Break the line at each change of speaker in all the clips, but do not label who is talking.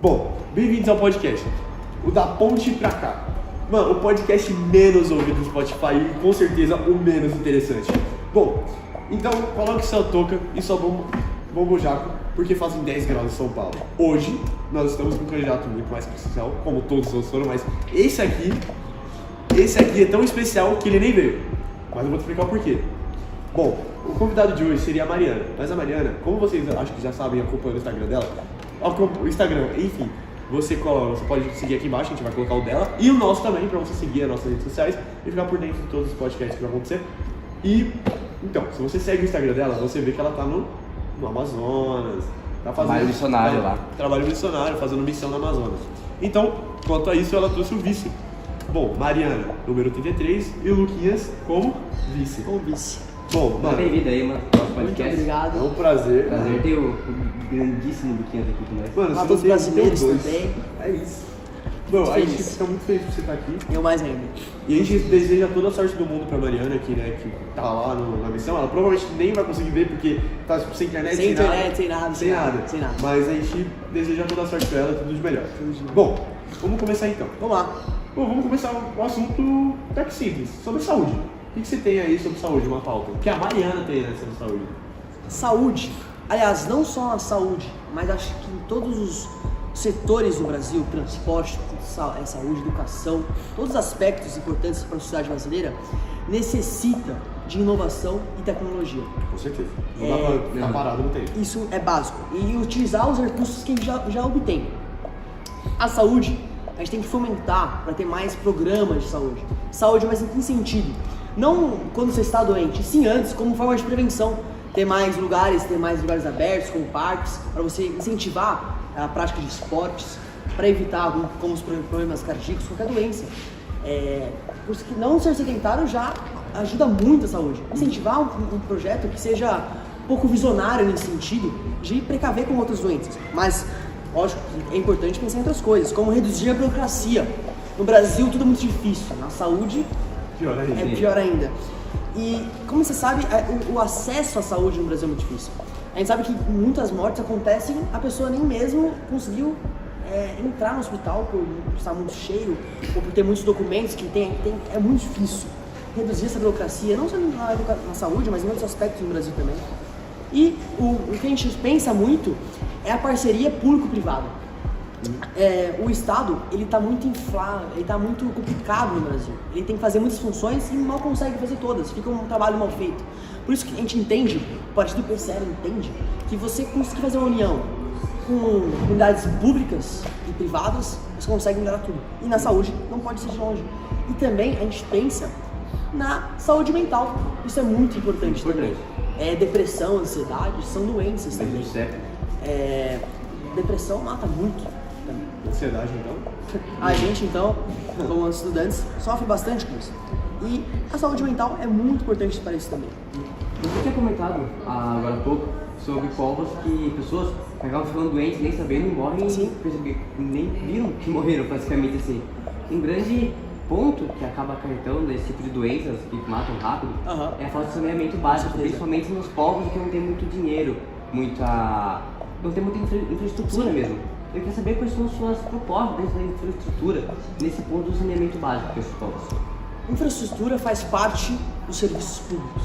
Bom, bem-vindos ao podcast, o da ponte pra cá. Mano, o podcast menos ouvido do Spotify e com certeza o menos interessante. Bom, então coloque sua touca e sua bombojaco, porque fazem 10 graus em São Paulo. Hoje, nós estamos com um candidato muito mais especial, como todos os outros foram, mas esse aqui é tão especial que ele nem veio. Mas eu vou te explicar o porquê. Bom, o convidado de hoje seria a Mariana, mas a Mariana, como vocês acho que já sabem, acompanhando o Instagram dela, o Instagram, enfim, você pode seguir aqui embaixo, a gente vai colocar o dela e o nosso também, pra você seguir as nossas redes sociais e ficar por dentro de todos os podcasts que vão acontecer. E, então, se você segue o Instagram dela, você vê que ela tá no Amazonas, tá fazendo
trabalho missionário lá.
Trabalho missionário, fazendo missão no Amazonas. Então, quanto a isso, ela trouxe o vice. Bom, Mariana, número 33, e o Luquinhas como vice.
Como vice.
Bom, mano,
Bem-vindo aí, mano, ao nosso podcast.
Muito obrigado.
é um prazer.
Prazer ter o grandíssimo Luquinhas aqui com nós.
Mano,
A
se
todos os
você
brasileiros
dois,
também.
é isso. Bom, a gente fica muito feliz por você estar aqui.
Eu mais ainda.
E a gente deseja toda a sorte do mundo pra Mariana aqui, né, que tá lá na missão. Ela provavelmente nem vai conseguir ver porque tá tipo, sem internet,
Sem
nada.
internet, sem nada.
Mas a gente deseja toda a sorte pra ela, tudo de melhor. Bom, vamos começar então.
Vamos lá.
Bom, vamos começar o assunto até que simples, sobre saúde. O que você tem aí sobre saúde, uma pauta? O que a Mariana tem, né, sobre saúde?
Saúde. Aliás, não só na saúde, mas acho que em todos os setores do Brasil, transporte, saúde, educação, todos os aspectos importantes para a sociedade brasileira, necessita de inovação e tecnologia.
Com certeza. Não dá pra ficar parado no tempo.
Isso é básico. E utilizar os recursos que a gente já obtém. A saúde, a gente tem que fomentar para ter mais programas de saúde. Saúde, mas em que sentido? Não quando você está doente, sim antes, como forma de prevenção. Ter mais lugares abertos, como parques, para você incentivar a prática de esportes, para evitar como os problemas cardíacos, qualquer doença. Por isso que não ser sedentário já ajuda muito a saúde. Incentivar um projeto que seja um pouco visionário nesse sentido, de precaver com outras doenças. Mas, lógico, é importante pensar em outras coisas, como reduzir a burocracia. No Brasil, tudo é muito difícil. Na saúde,
Pior ainda.
é pior ainda. E, como você sabe, o acesso à saúde no Brasil é muito difícil. A gente sabe que muitas mortes acontecem, a pessoa nem mesmo conseguiu entrar no hospital por estar muito cheio ou por ter muitos documentos que é muito difícil. Reduzir essa burocracia, não só na saúde, mas em outros aspectos no Brasil também. E o que a gente pensa muito é a parceria público-privada. O Estado, ele está muito inflado, ele está muito complicado no Brasil. Ele tem que fazer muitas funções e mal consegue fazer todas, fica um trabalho mal feito. Por isso que a gente entende, o partido PCL entende, que você conseguir fazer uma união com unidades públicas e privadas, você consegue melhorar tudo. E na saúde não pode ser de longe. E também a gente pensa na saúde mental, isso é muito importante também. Depressão, ansiedade, são doenças também. Depressão mata muito.
Ansiedade, então?
A gente, então, como estudantes, sofre bastante com isso. E a saúde mental é muito importante para isso também.
Você tinha comentado agora há pouco sobre povos que pessoas acabam ficando doentes, nem sabendo, e morrem, nem viram que morreram, praticamente assim. Um grande ponto que acaba acarretando esse tipo de doenças que matam rápido é a falta de saneamento básico, principalmente nos povos que não tem muito dinheiro, não tem muita infraestrutura mesmo. Eu queria saber quais são as suas propostas dentro da infraestrutura nesse ponto do saneamento básico para esses povos.
Infraestrutura faz parte dos serviços públicos,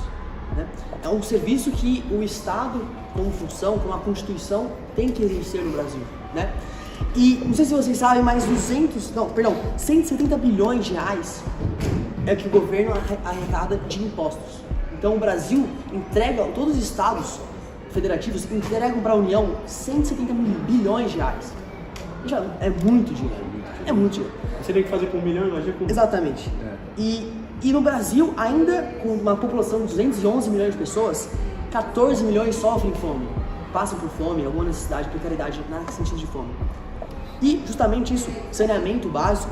né? É um serviço que o Estado, como função, como a Constituição, tem que exercer no Brasil, né? E não sei se vocês sabem, mas 170 bilhões de reais é o que o governo arrecada de impostos. Então o Brasil entrega, todos os estados federativos entregam para a União 170 bilhões de reais. Já é muito dinheiro. É muito dinheiro.
Você tem que fazer com 1 milhão, imagina com...
Exatamente. E no Brasil, ainda com uma população de 211 milhões de pessoas, 14 milhões sofrem fome, passam por fome, alguma necessidade, precariedade, nesse sentido de fome. E justamente isso, saneamento básico,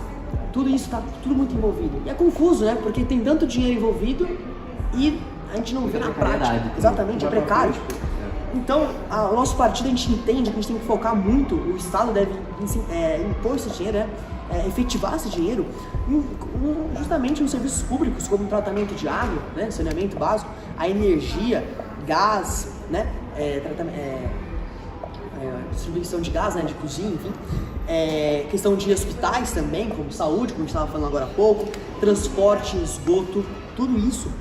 tudo isso está tudo muito envolvido. E é confuso, né? Porque tem tanto dinheiro envolvido e a gente não vê na prática. Exatamente, é precário. Então, o nosso partido, a gente entende que a gente tem que focar muito, o Estado deve impor esse dinheiro, né? Efetivar esse dinheiro justamente nos serviços públicos, como o tratamento de água, né? Saneamento básico, a energia, gás, né? distribuição de gás, né, de cozinha, enfim. Questão de hospitais também, como saúde, como a gente estava falando agora há pouco, transporte, esgoto, tudo isso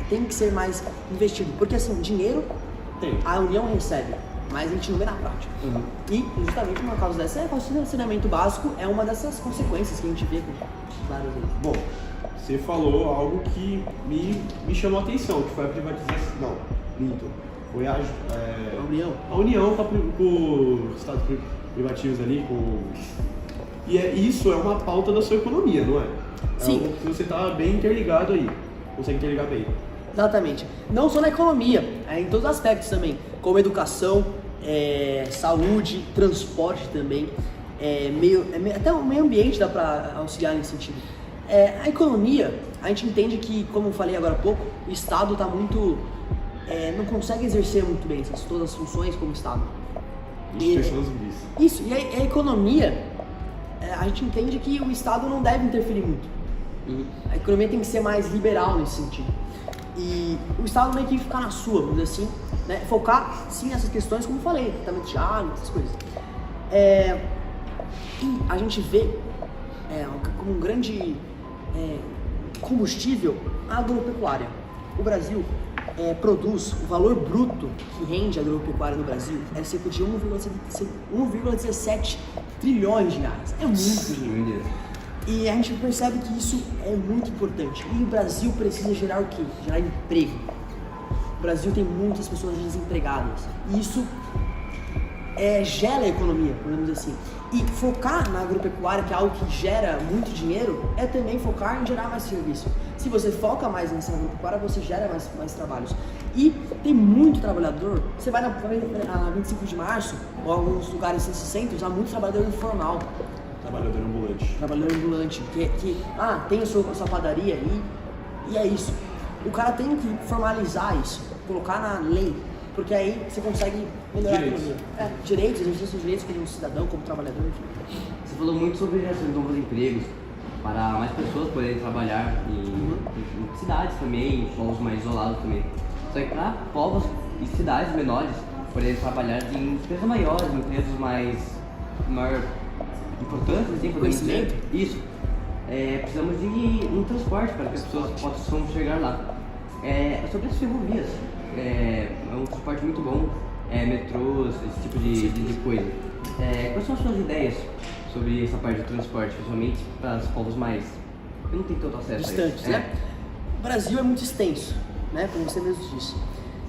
tem que ser mais investido. Porque assim, dinheiro a União recebe, mas a gente não vê na prática. E justamente uma causa dessa o saneamento básico é uma dessas consequências que a gente vê com várias vezes.
Bom, você falou algo que me chamou a atenção, que foi a privatização. Não, minto. Foi a
União.
A União com os estados privativos ali, e isso é uma pauta da sua economia, não é?
Sim.
Algo que você está bem interligado aí, consegue interligar bem.
Exatamente. Não só na economia, em todos os aspectos também, como educação, saúde, transporte também, até o meio ambiente dá para auxiliar nesse sentido. A economia, a gente entende que, como eu falei agora há pouco, o Estado está muito... não consegue exercer muito bem todas as funções como Estado. Isso, e a economia, a gente entende que o Estado não deve interferir muito. A economia tem que ser mais liberal nesse sentido. E o Estado meio que ficar na sua, vamos dizer assim, né? Focar sim nessas questões, como eu falei, tratamento de água, essas coisas. E a gente vê como um grande combustível a agropecuária. O Brasil produz o valor bruto que rende a agropecuária no Brasil é cerca de 1,17 trilhões de reais. É muito dinheiro. E a gente percebe que isso é muito importante. E o Brasil precisa gerar o quê? Gerar emprego. O Brasil tem muitas pessoas desempregadas. E isso gera a economia, podemos dizer assim. E focar na agropecuária, que é algo que gera muito dinheiro, é também focar em gerar mais serviço. Se você foca mais nessa agropecuária, você gera mais trabalhos. E tem muito trabalhador. Você vai na 25 de março, ou alguns lugares nesses centros, há muito trabalhador informal.
Trabalhador ambulante.
Trabalhador ambulante, tem a sua padaria aí, e é isso. O cara tem que formalizar isso, colocar na lei, porque aí você consegue melhorar a economia. Direitos, exercer seus direitos como cidadão, como trabalhador, enfim.
Você falou muito sobre geração de novos empregos, para mais pessoas poderem trabalhar em cidades também, em povos mais isolados também. Só que para povos e cidades menores poderem trabalhar em empresas maiores, empresas maior importância, assim,
conhecimento.
Isso. Precisamos de um transporte para que as pessoas possam chegar lá. Sobre as ferrovias, é um transporte muito bom, metrôs, esse tipo de coisa. Quais são as suas ideias sobre essa parte de transporte, principalmente para os povos mais que não tem tanto acesso
distantes,
a isso?
né? O Brasil é muito extenso, né? Como você mesmo disse.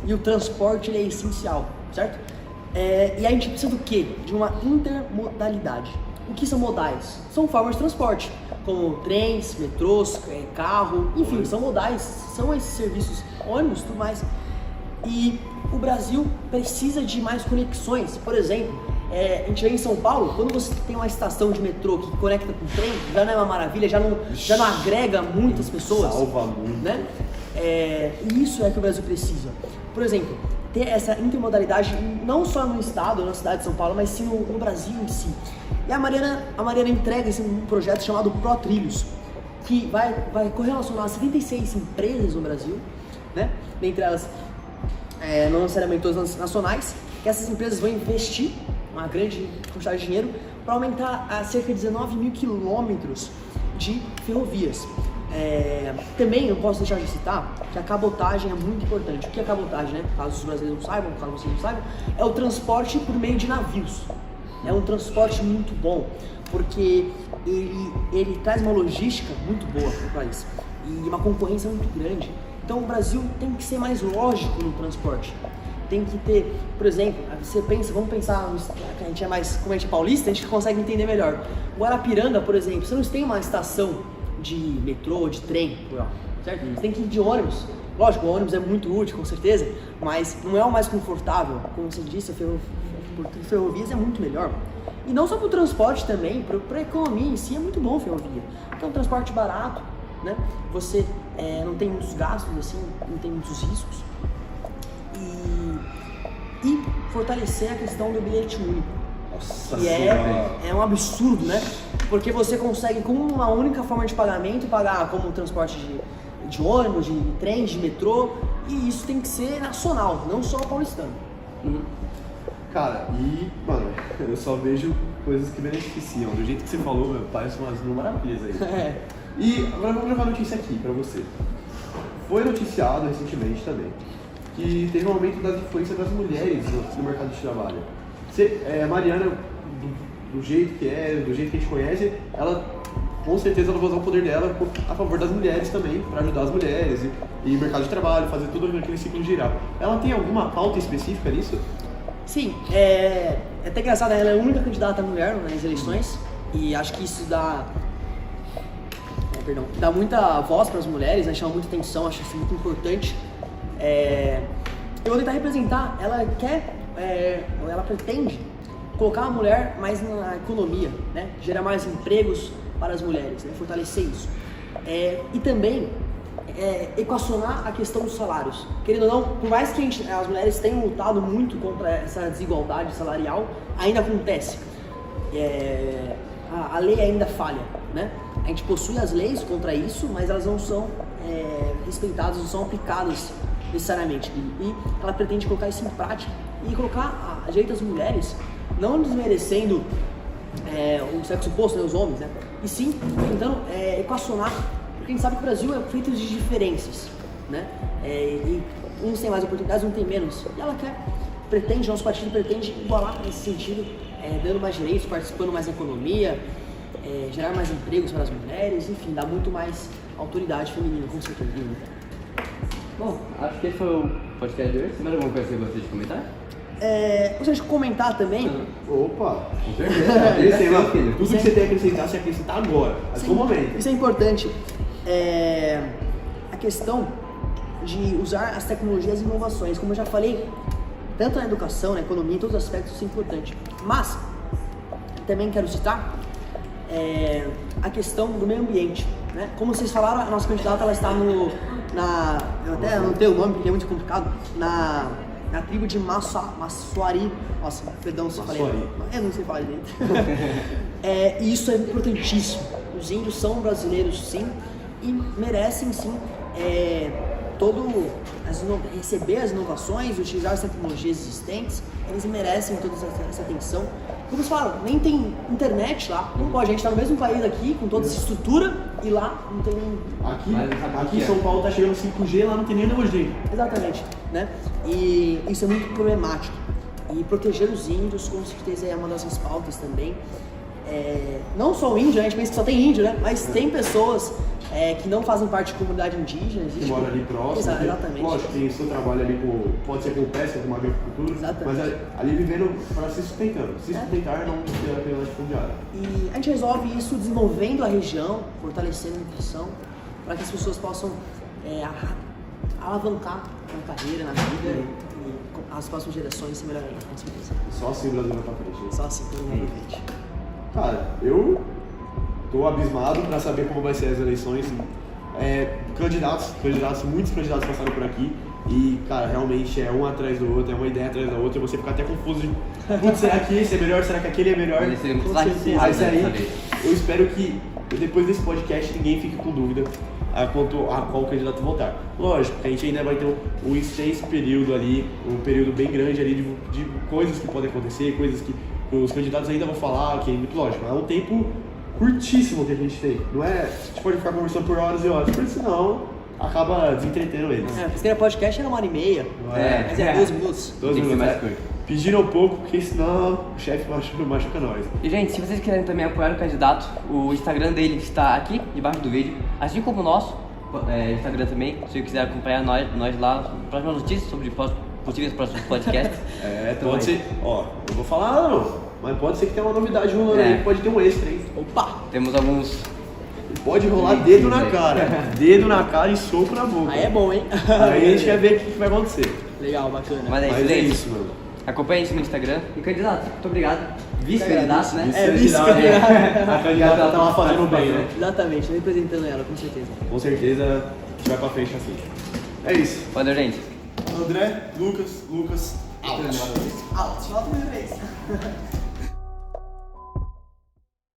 E o transporte ele é essencial, certo? E a gente precisa do quê? De uma intermodalidade. O que são modais? São formas de transporte, como trens, metrôs, carro, enfim, são modais, são esses serviços, ônibus, tudo mais. E o Brasil precisa de mais conexões. Por exemplo, a gente vê em São Paulo, quando você tem uma estação de metrô que conecta com o trem, já não é uma maravilha, já não agrega muitas pessoas.
Salva muito.
Né? E isso é que o Brasil precisa. Por exemplo, ter essa intermodalidade não só no estado, na cidade de São Paulo, mas sim no Brasil em si. E a Mariana entrega um projeto chamado ProTrilhos, que vai correlacionar 76 empresas no Brasil, né? Dentre elas, não necessariamente todas nacionais, que essas empresas vão investir uma grande quantidade de dinheiro para aumentar a cerca de 19 mil quilômetros de ferrovias. Também eu posso deixar de citar que a cabotagem é muito importante. O que é cabotagem, né? Caso os brasileiros não saibam, caso vocês não saibam, é o transporte por meio de navios. É um transporte muito bom, porque ele traz uma logística muito boa para o país e uma concorrência muito grande. Então o Brasil tem que ser mais lógico no transporte. Tem que ter, por exemplo, vamos pensar, que a gente como a gente é paulista, a gente consegue entender melhor. Guarapiranga, por exemplo, você não tem uma estação de metrô, de trem, certo? Você tem que ir de ônibus. Lógico, o ônibus é muito útil, com certeza, mas não é o mais confortável. Como você disse, por ferrovias é muito melhor. E não só para o transporte também, para a economia em si é muito bom a ferrovia. Porque é um transporte barato, né? Você não tem muitos gastos, assim, não tem muitos riscos. E fortalecer a questão do bilhete único.
Nossa,
que é um absurdo, né? Porque você consegue, com uma única forma de pagamento, pagar como transporte de ônibus, de trem, de metrô, e isso tem que ser nacional, não só paulistano.
Cara, mano, eu só vejo coisas que beneficiam. Do jeito que você falou, meu, parece umas maravilhas aí. E agora vamos levar a notícia aqui pra você. Foi noticiado recentemente também que teve um aumento das influências das mulheres no mercado de trabalho. A Mariana, do jeito que é, do jeito que a gente conhece, ela com certeza ela vai usar o poder dela a favor das mulheres também, para ajudar as mulheres e mercado de trabalho, fazer tudo aquele ciclo girar. Ela tem alguma pauta específica nisso?
Sim, é até engraçado, ela é a única candidata mulher nas eleições e acho que isso dá muita voz para as mulheres, né? Chama muita atenção, acho isso muito importante. Eu vou tentar representar, ela pretende colocar a mulher mais na economia, né? Gerar mais empregos para as mulheres, né? Fortalecer isso. E também equacionar a questão dos salários. Querendo ou não, por mais que as mulheres tenham lutado muito contra essa desigualdade salarial, ainda acontece. A lei ainda falha, né? A gente possui as leis contra isso, mas elas não são respeitadas, não são aplicadas necessariamente. E ela pretende colocar isso em prática e colocar a direito das mulheres, não desmerecendo o sexo oposto, né, os homens, né? E sim tentando equacionar, porque a gente sabe que o Brasil é feito de diferenças, né? E uns têm mais oportunidades, uns têm menos. E ela nosso partido pretende igualar nesse sentido, dando mais direitos, participando mais da economia, gerar mais empregos para as mulheres, enfim, dar muito mais autoridade feminina, com certeza.
Bom, acho que esse foi o podcast de hoje. Tem mais alguma coisa que você gostaria de comentar?
Gostaria de comentar também.
Opa!
Com certeza.
Tudo que você tem a acrescentar, você acrescentar agora. É o momento.
Isso é importante. A questão de usar as tecnologias e inovações. Como eu já falei, tanto na educação, na economia, em todos os aspectos, isso é importante. Mas, também quero citar a questão do meio ambiente, né? Como vocês falaram, a nossa candidata ela está eu até anotei o nome porque é muito complicado, na tribo de Massuari. Nossa, perdão se eu falei. Eu não sei falar direito. E isso é importantíssimo. Os índios são brasileiros, sim, e merecem, sim, receber as inovações, utilizar as tecnologias existentes. Eles merecem toda essa atenção. Como você fala, nem tem internet lá, não pode, a gente está no mesmo país aqui, com toda essa estrutura, e lá não tem
Aqui em São Paulo tá chegando 5G, lá não tem nem energia.
Exatamente, né? E isso é muito problemático. E proteger os índios, com certeza, é uma das nossas pautas também. Não só o índio, né? A gente pensa que só tem índio, né? Mas tem pessoas que não fazem parte de comunidade indígena.
Que mora ali próximo.
Exatamente.
Lógico, tem o seu trabalho ali, pode ser com pesca, com agricultura,
exatamente.
mas ali vivendo para se sustentando. Se sustentar, não ter a pena fundiária.
E a gente resolve isso desenvolvendo a região, fortalecendo a nutrição, para que as pessoas possam alavancar na carreira, na vida, e as próximas gerações se melhorarem, com certeza.
Só assim o Brasil vai pra frente.
Só assim, todo mundo pra frente.
Cara, eu tô abismado para saber como vai ser as eleições. Muitos candidatos passaram por aqui e, cara, realmente é um atrás do outro, é uma ideia atrás da outra, e você fica até confuso de, putz, será que esse é melhor, será que aquele é melhor?
Mas seria muito
Mas aí, eu espero que depois desse podcast ninguém fique com dúvida quanto a qual candidato votar. Lógico que a gente ainda vai ter um extenso período ali, um período bem grande ali de coisas que podem acontecer, coisas que os candidatos ainda vão falar, que é muito lógico, é um tempo curtíssimo que a gente tem. Não é, a gente pode ficar conversando por horas e horas, porque senão acaba desentretendo eles.
Porque o podcast era 1h30, mas 12 minutos.
12 minutos, mais curto. Pediram pouco, porque senão o chefe machuca nós.
E gente, se vocês quiserem também apoiar o candidato, o Instagram dele está aqui, debaixo do vídeo, assim como o nosso Instagram também, se você quiser acompanhar nós lá, próximas notícias sobre possíveis próximos podcasts.
Pode ser, eu vou falar não, mas pode ser que tenha uma novidade rolando aí, pode ter um extra, hein?
Opa!
Temos alguns...
Pode rolar dedo na cara, dedo na cara e soco na boca.
Aí é bom, hein?
Aí a gente quer ver o que vai acontecer.
Legal, bacana.
Mas
é isso, mano.
Acompanhe isso no Instagram. E candidato, muito obrigado. Vice-candidato, né?
Vice-candidato.
A candidata tá lá fazendo bem, né?
Exatamente, representando ela, com certeza.
Com certeza, a gente vai pra frente assim. É isso.
Valeu, gente.
André, Lucas, out.
Alto, volta uma vez.